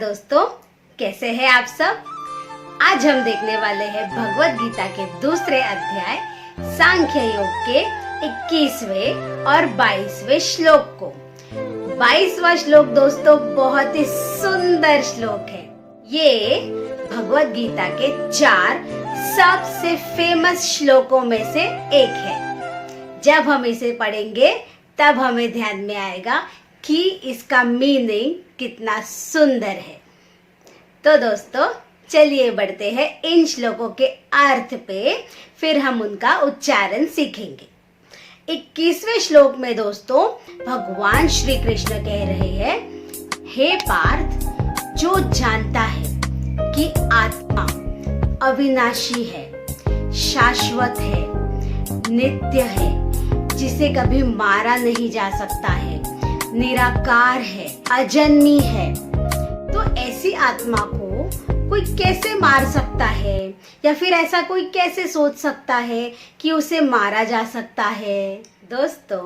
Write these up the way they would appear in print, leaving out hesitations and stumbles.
दोस्तों, कैसे हैं आप सब। आज हम देखने वाले हैं भगवत गीता के दूसरे अध्याय सांख्य योग के 21वें और 22वें श्लोक को। 22वां श्लोक दोस्तों बहुत ही सुंदर श्लोक है। ये भगवत गीता के 4 सबसे फेमस श्लोकों में से एक है। जब हम इसे पढ़ेंगे तब हमें ध्यान में आएगा कि इसका मीनिंग कितना सुंदर है। तो दोस्तों चलिए बढ़ते हैं इन श्लोकों के अर्थ पे, फिर हम उनका उच्चारण सीखेंगे। 21वें श्लोक में दोस्तों भगवान श्री कृष्ण कह रहे हैं, हे पार्थ, जो जानता है कि आत्मा अविनाशी है, शाश्वत है, नित्य है, जिसे कभी मारा नहीं जा सकता है, निराकार है, अजन्मी है, तो ऐसी आत्मा को कोई कैसे मार सकता है, या फिर ऐसा कोई कैसे सोच सकता है कि उसे मारा जा सकता है। दोस्तों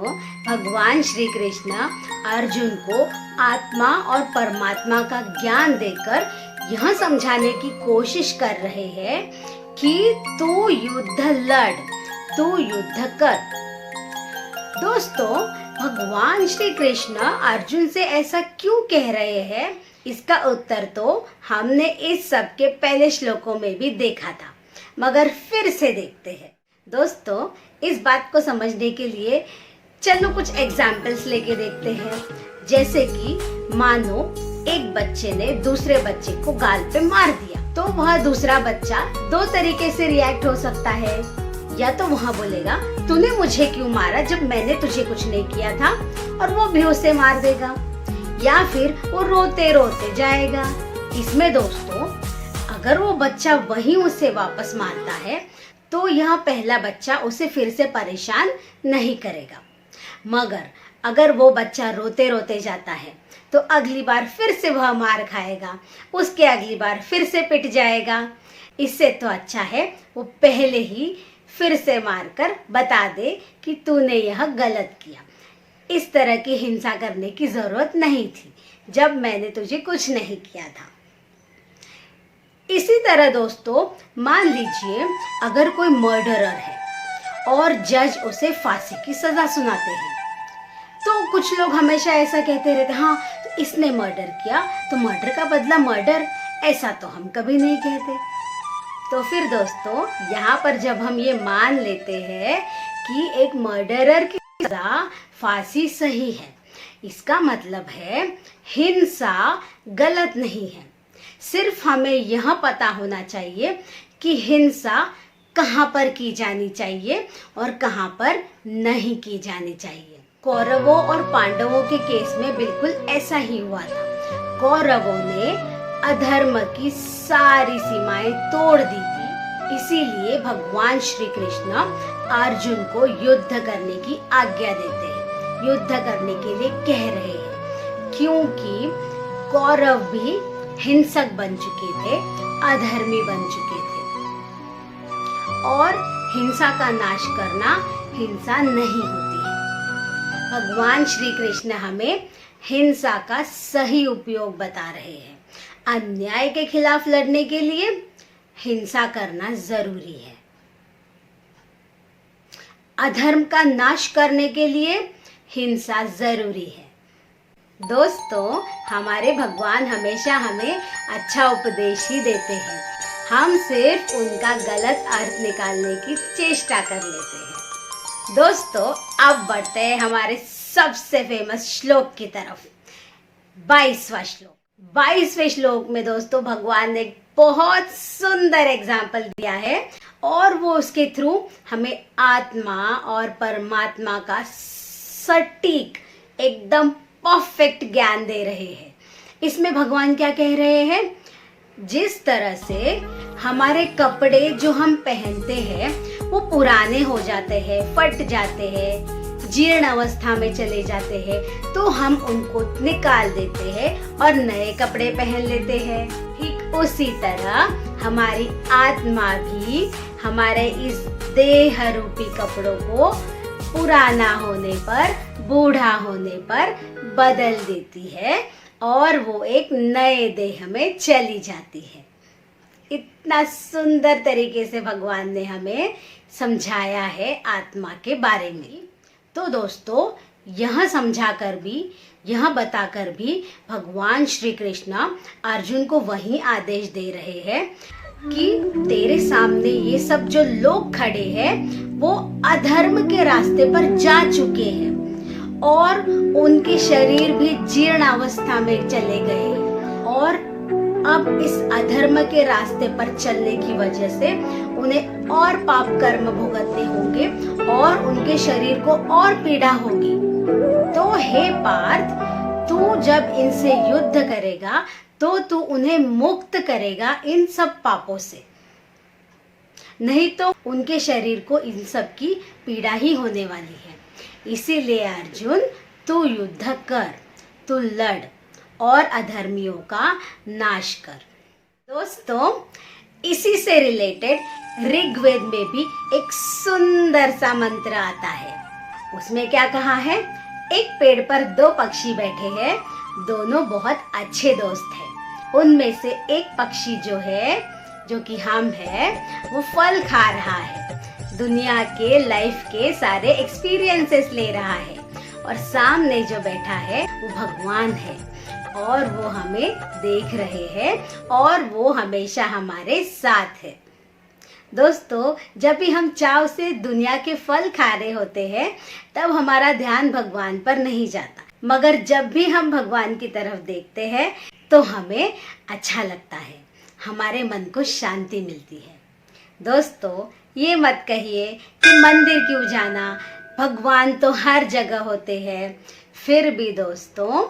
भगवान श्री कृष्ण अर्जुन को आत्मा और परमात्मा का ज्ञान देकर यह समझाने की कोशिश कर रहे हैं कि तू युद्ध लड़, तू युद्ध कर। दोस्तों भगवान श्री कृष्ण अर्जुन से ऐसा क्यों कह रहे हैं, इसका उत्तर तो हमने इस सब के पहले श्लोकों में भी देखा था, मगर फिर से देखते हैं। दोस्तों इस बात को समझने के लिए चलो कुछ एग्जाम्पल्स लेके देखते हैं। जैसे कि मानो एक बच्चे ने दूसरे बच्चे को गाल पे मार दिया, तो वह दूसरा बच्चा 2 तरीके से रिएक्ट हो सकता है। या तो वह बोलेगा तूने मुझे क्यों मारा जब मैंने तुझे कुछ नहीं किया था, और वो भी उसे मार देगा, या फिर वो रोते रोते जाएगा। इसमें दोस्तों अगर वो बच्चा वही उसे वापस मारता है तो यह पहला बच्चा उसे फिर से परेशान नहीं करेगा, मगर अगर वो बच्चा रोते रोते जाता है तो अगली बार फिर से वह मार खाएगा, उसके अगली बार फिर से पिट जाएगा। इससे तो अच्छा है वो पहले ही फिर से मारकर बता दे कि तूने यह गलत किया, इस तरह की हिंसा करने की जरूरत नहीं थी जब मैंने तुझे कुछ नहीं किया था। इसी तरह दोस्तों मान लीजिए अगर कोई मर्डरर है और जज उसे फांसी की सजा सुनाते हैं, तो कुछ लोग हमेशा ऐसा कहते रहते, हाँ तो इसने मर्डर किया तो मर्डर का बदला मर्डर, ऐसा तो हम कभी नहीं कहते। तो फिर दोस्तों यहाँ पर जब हम ये मान लेते हैं कि एक मर्डरर की सजा फांसी सही है, इसका मतलब है हिंसा गलत नहीं है। सिर्फ हमें यह पता होना चाहिए कि हिंसा कहाँ पर की जानी चाहिए और कहाँ पर नहीं की जानी चाहिए। कौरवों और पांडवों के केस में बिल्कुल ऐसा ही हुआ था। कौरवों ने अधर्म की सारी सीमाएं तोड़ दी थी, इसीलिए भगवान श्री कृष्ण अर्जुन को युद्ध करने की आज्ञा देते हैं, युद्ध करने के लिए कह रहे हैं, क्योंकि कौरव भी हिंसक बन चुके थे, अधर्मी बन चुके थे, और हिंसा का नाश करना हिंसा नहीं होती है। भगवान श्री कृष्ण हमें हिंसा का सही उपयोग बता रहे हैं। अन्याय के खिलाफ लड़ने के लिए हिंसा करना जरूरी है, अधर्म का नाश करने के लिए हिंसा जरूरी है। दोस्तों हमारे भगवान हमेशा हमें अच्छा उपदेश ही देते हैं, हम सिर्फ उनका गलत अर्थ निकालने की चेष्टा कर लेते हैं। दोस्तों अब बढ़ते हैं हमारे सबसे फेमस श्लोक की तरफ, 22वां श्लोक। 22वें श्लोक में दोस्तों भगवान ने बहुत सुंदर एग्जाम्पल दिया है, और वो उसके थ्रू हमें आत्मा और परमात्मा का सटीक एकदम परफेक्ट ज्ञान दे रहे हैं। इसमें भगवान क्या कह रहे हैं, जिस तरह से हमारे कपड़े जो हम पहनते हैं वो पुराने हो जाते हैं, फट जाते हैं, जीर्ण अवस्था में चले जाते हैं, तो हम उनको निकाल देते हैं और नए कपड़े पहन लेते हैं। ठीक उसी तरह हमारी आत्मा भी हमारे इस देह रूपी कपड़ों को पुराना होने पर, बूढ़ा होने पर बदल देती है, और वो एक नए देह में चली जाती है। इतना सुंदर तरीके से भगवान ने हमें समझाया है आत्मा के बारे में। तो दोस्तों, यह समझाकर भी, यह बताकर भी भगवान श्री कृष्ण अर्जुन को वही आदेश दे रहे हैं कि तेरे सामने ये सब जो लोग खड़े हैं वो अधर्म के रास्ते पर जा चुके हैं और उनके शरीर भी जीर्ण अवस्था में चले गए हैं और अब इस अधर्म के रास्ते पर चलने की वजह से उन्हें और पाप कर्म भुगतने होंगे और उनके शरीर को और पीड़ा होगी। तो हे पार्थ, तू जब इनसे युद्ध करेगा तो तू उन्हें मुक्त करेगा इन सब पापों से, नहीं तो उनके शरीर को इन सब की पीड़ा ही होने वाली है। इसीलिए अर्जुन, तू युद्ध कर, तू लड़ और अधर्मियों का नाश कर। दोस्तों, इसी से रिलेटेड ऋग्वेद में भी एक सुंदर सा मंत्र आता है। उसमें क्या कहा है? एक पेड़ पर दो पक्षी बैठे हैं, दोनों बहुत अच्छे दोस्त हैं। उनमें से एक पक्षी जो है, जो कि हम है, वो फल खा रहा है, दुनिया के लाइफ के सारे एक्सपीरियंसेस ले रहा है और सामने जो बैठा है वो भगवान है और वो हमें देख रहे हैं और वो हमेशा हमारे साथ है। दोस्तों, जब भी हम चाव से दुनिया के फल खा रहे होते हैं तब हमारा ध्यान भगवान पर नहीं जाता, मगर जब भी हम भगवान की तरफ देखते हैं तो हमें अच्छा लगता है, हमारे मन को शांति मिलती है। दोस्तों, ये मत कहिए कि मंदिर क्यों जाना, भगवान तो हर जगह होते हैं। फिर भी दोस्तों,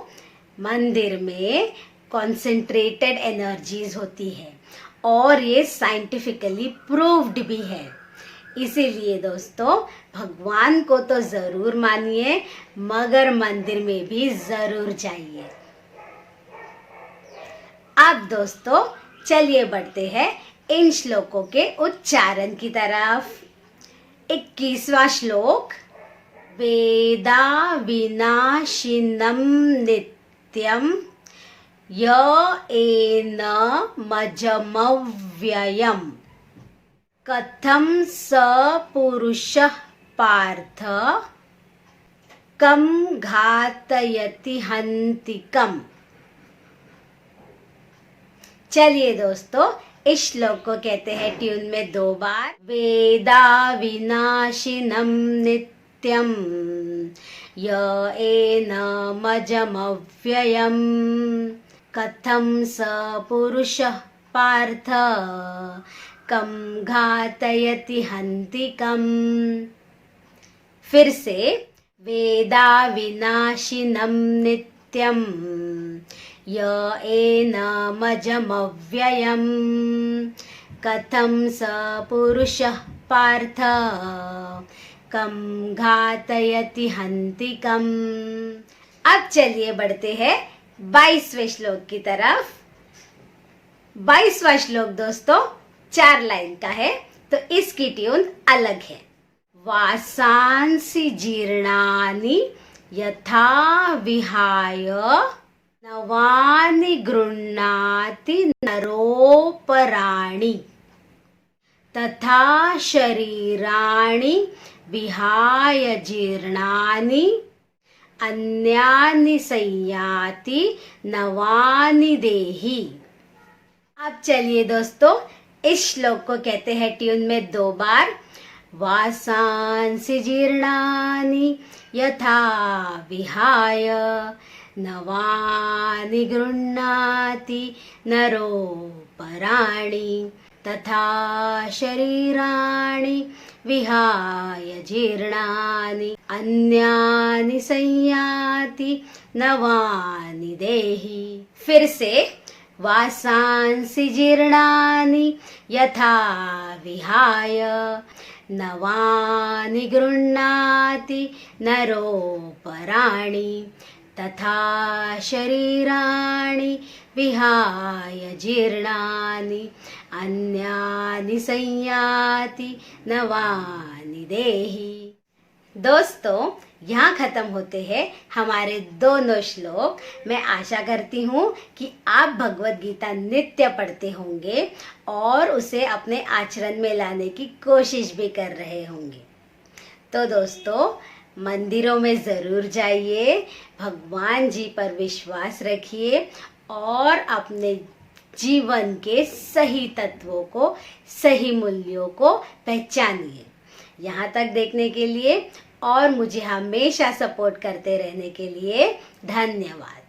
मंदिर में कॉन्सेंट्रेटेड एनर्जीज होती है और ये साइंटिफिकली प्रूव्ड भी है। इसीलिए दोस्तों, भगवान को तो जरूर मानिए, मगर मंदिर में भी जरूर जाइए। अब दोस्तों, चलिए बढ़ते हैं इन श्लोकों के उच्चारण की तरफ। 21वां श्लोक। वेदा विनाशिनम नित्यम य एन मजमव्ययम कथम स पुरुषः पार्थ कम घातयति हन्तिकम्। चलिए दोस्तों, इस श्लोक को कहते हैं ट्यून में 2 बार। वेदा विनाशिनम नित्यम य एनमजमव्ययम कथम स पुरुषः पार्थ कम घातयति हन्तिकम्। फिर से, वेदा विनाशिनम नित्यम य एनमजमव्ययम कथम स पुरुषः पार्थ कम घातयति हन्तिकम्। अब चलिए बढ़ते हैं 22वें श्लोक की तरफ। 22वां श्लोक दोस्तों 4 लाइन का है, तो इसकी ट्यून अलग है। वासांसि जीर्णानि यथा विहाय नवानि गृह्णाति नरोपराणि तथा शरीराणि विहाय जीर्णानि अन्यानि संयाति नवानि देहि। अब चलिए दोस्तों, इस श्लोक को कहते हैं ट्यून में 2 बार। वासांसि जीर्णानि यथा विहाय नवानि गृह्णाति नरोपराणि तथा शरीराणि विहाय जीर्णानि अन्यानि संयाति नवानि देहि। फिर से, वासांसि जीर्णानि यथा विहाय नवानि गृह्णाति नरोपराणि तथा शरीराणि विहाय जीर्णानि अन्यानि संयाति नवानि देहि। दोस्तों, यहाँ खत्म होते हैं हमारे दोनों श्लोक। मैं आशा करती हूँ कि आप भगवत गीता नित्य पढ़ते होंगे और उसे अपने आचरण में लाने की कोशिश भी कर रहे होंगे। तो दोस्तों, मंदिरों में ज़रूर जाइए, भगवान जी पर विश्वास रखिए और अपने जीवन के सही तत्वों को, सही मूल्यों को पहचानिए। यहाँ तक देखने के लिए और मुझे हमेशा सपोर्ट करते रहने के लिए धन्यवाद।